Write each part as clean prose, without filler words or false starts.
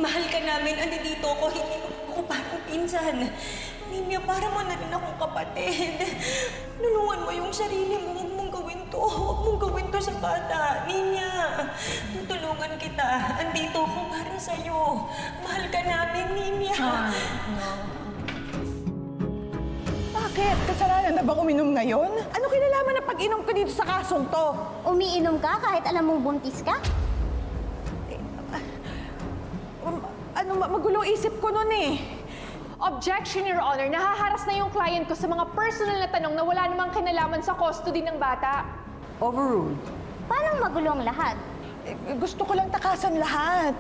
Mahal ka namin. Andito ako. Hindi ako parang pinsan. Nimya, para mo na rin akong kapatid. Tulungan mo yung sarili mo. Huwag mong gawin to. Huwag mong gawin to sa bata. Nimya, tutulungan kita. Andito ako para sa'yo. Mahal ka namin, Nimya. Bakit? Kasalanan na bang uminom ngayon? Ano kinalaman na pag-inom ko dito sa kasong to? Umiinom ka kahit alam mong buntis ka? Magulo isip ko nun eh. Objection, Your Honor. Nahaharas na yung client ko sa mga personal na tanong na wala namang kinalaman sa custody ng bata. Overruled. Paano magulo ang lahat? Gusto ko lang takasan lahat.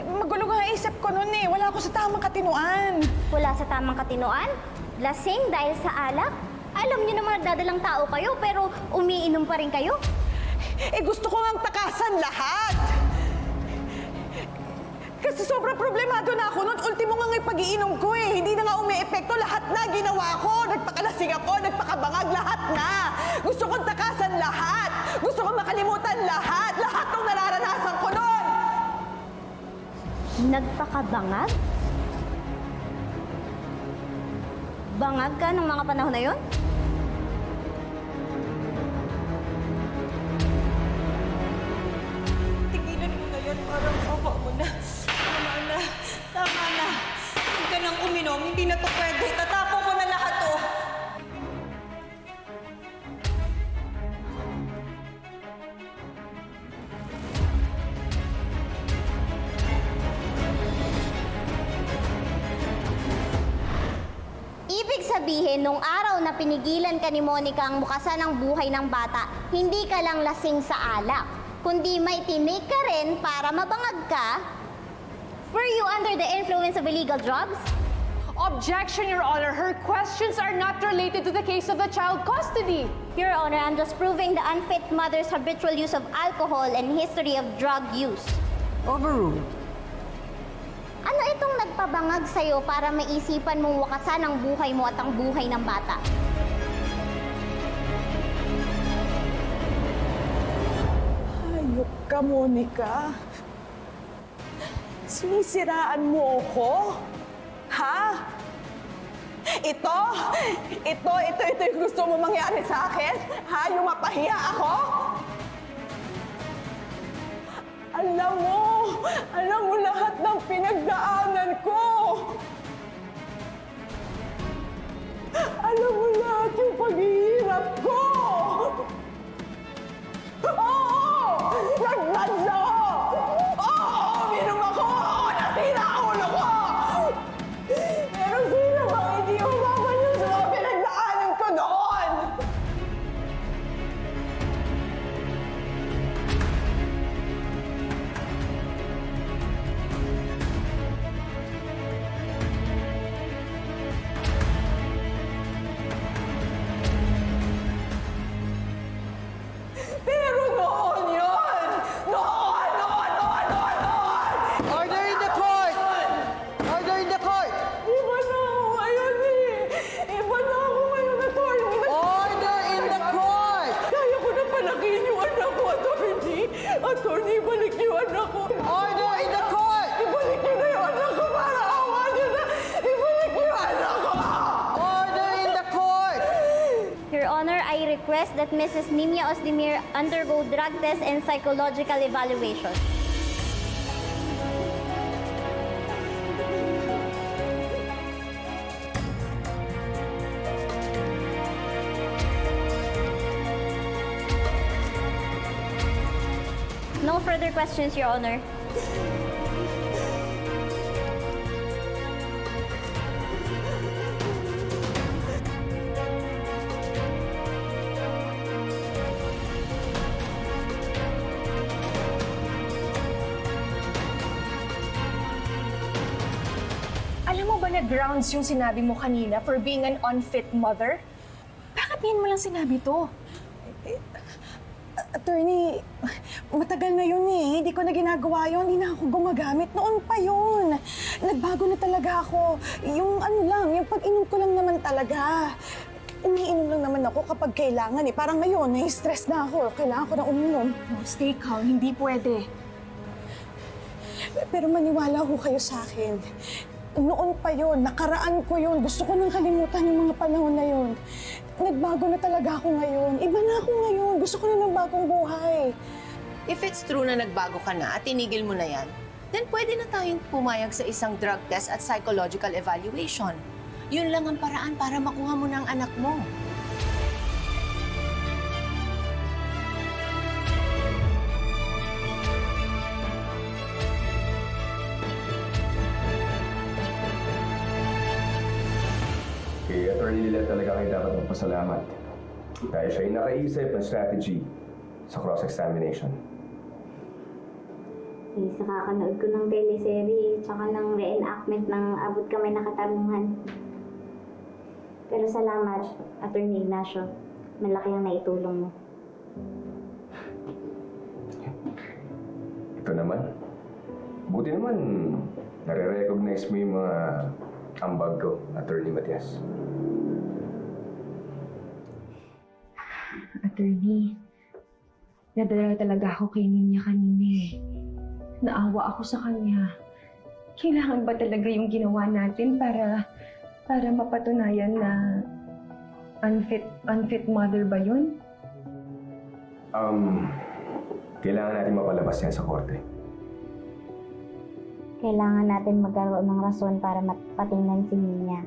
Magulo nga isip ko nun eh. Wala ako sa tamang katinuan. Wala sa tamang katinoan? Lasing dahil sa alak? Alam niyo naman nagdadalang tao kayo pero umiinom pa rin kayo? Gusto ko nga takasan lahat. Kasi sobrang problemado na ako nun. Ultimo nga nga'y pag-iinom ko eh. Hindi na nga umi-epekto. Lahat na ginawa ko. Nagpakalasing ako, nagpakabangag, lahat na. Gusto kong takasan lahat. Gusto kong makalimutan lahat. Lahat ng nararanasan ko nun. Nagpakabangag? Bangag ka ng mga panahon na yon? Tigilan mo na yan. Parang awa mo na. Tama na. Tama na. Huwag ka nang uminom. Hindi na to pwede. Tatapon ko na lahat to. Ibig sabihin, nung araw na pinigilan ka ni Monica ang bukasan ng buhay ng bata, hindi ka lang lasing sa alak, kundi may tinik ka rin para mabangag ka. Were you under the influence of illegal drugs? Objection, Your Honor. Her questions are not related to the case of the child custody. Your Honor, I'm just proving the unfit mother's habitual use of alcohol and history of drug use. Overruled. Ano itong nagpabangag sa'yo para maisipan mong wakasan ang buhay mo at ang buhay ng bata? Hayop ka, Monica. Sinisiraan mo ako? Ha? Ito yung gusto mo mangyari sa akin? Ha? Yung mapahiya ako? Alam mo lahat ng pinagdaanan ko. Alam mo lahat yung paghihirap ko. Oo! Nagbansa ako! Oo! Uminom ako! Nasira ang ulo ko! Pero sino bang hindi umaman sa mga pinagdaanan ko doon? Pero noon yun! Noon! Order in the court! Order in the court! Iba na ako ngayon eh! Iba na ako ngayon, attorney! Order in the court! Kaya ko na palakihin yung anak ko, attorney! Attorney, balik yung anak ko! Order in the court! Ibalik niyo na yung anak ko para awa niyo na! Ibalik niyo yung anak ko! Order in the court! Your Honor, I request that Mrs. Nimia Osdemir undergo drug test and psychological evaluation. No further questions, Your Honor. Alam mo ba na grounds yung sinabi mo kanina for being an unfit mother? Bakit ngayon mo lang sinabi to? Attorney, matagal na yun eh. Hindi ko na ginagawa yun. Hindi na ako gumagamit. Noon pa yun. Nagbago na talaga ako. Yung ano lang, yung pag-inom ko lang naman talaga. Umiinom lang naman ako kapag kailangan eh. Parang ngayon, nai-stress na ako. Kailangan ko na uminom. No, stay calm. Hindi pwede. Pero maniwala ho kayo sa akin. Noon pa yon, nakaraan ko yon. Gusto ko nang kalimutan yung mga panahon na yon. Nagbago na talaga ako ngayon. Iba na ako ngayon. Gusto ko na ng bagong buhay. If it's true na nagbago ka na at tinigil mo na yan, then pwede na tayong pumayag sa isang drug test at psychological evaluation. Yun lang ang paraan para makuha mo ng anak mo. Kay Attorney Lilet talaga kayo dapat magpasalamat. Dahil siya ay nakaisip ng strategy sa cross-examination. Eh, sa kakanood ko ng teleserye, tsaka ng reenactment ng Abot Kamay na Katarungan. Pero salamat, Attorney Ignacio. Malaki ang naitulong mo. Ito naman. Buti naman, nare-recognize mo yung mga ambag ko, Attorney Matias. Attorney, nadala talaga ako kay Ninya kanina eh. Naawa ako sa kanya. Kailangan ba talaga yung ginawa natin para mapatunayan na unfit mother ba yun? Kailangan natin mapalabas yan sa korte. Kailangan natin magkaroon ng rason para mapatingnan si Nina.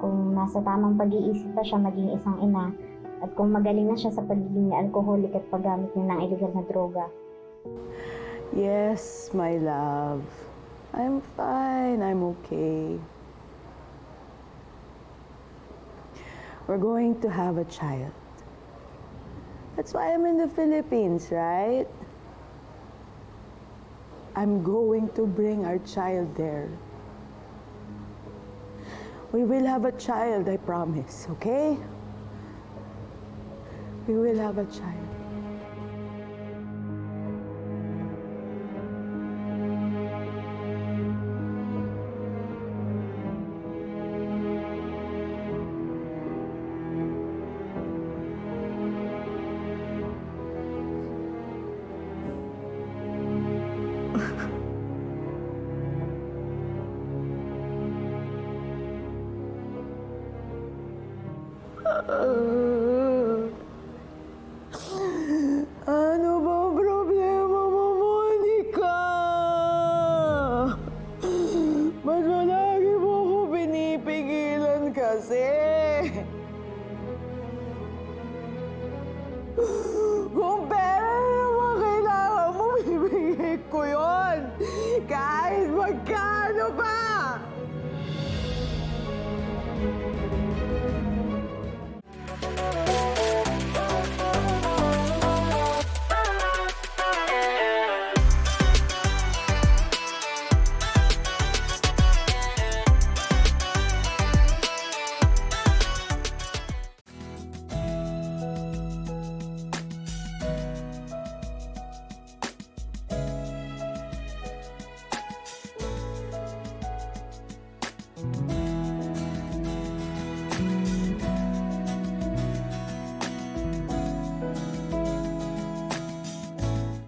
Kung nasa tamang pag-iisip pa siya maging isang ina, at kung magaling na siya sa pagiging alcoholic at paggamit niya ng illegal na droga. Yes, my love. I'm fine. I'm okay. We're going to have a child. That's why I'm in the Philippines, right? I'm going to bring our child there. We will have a child, I promise, okay? We will have a child.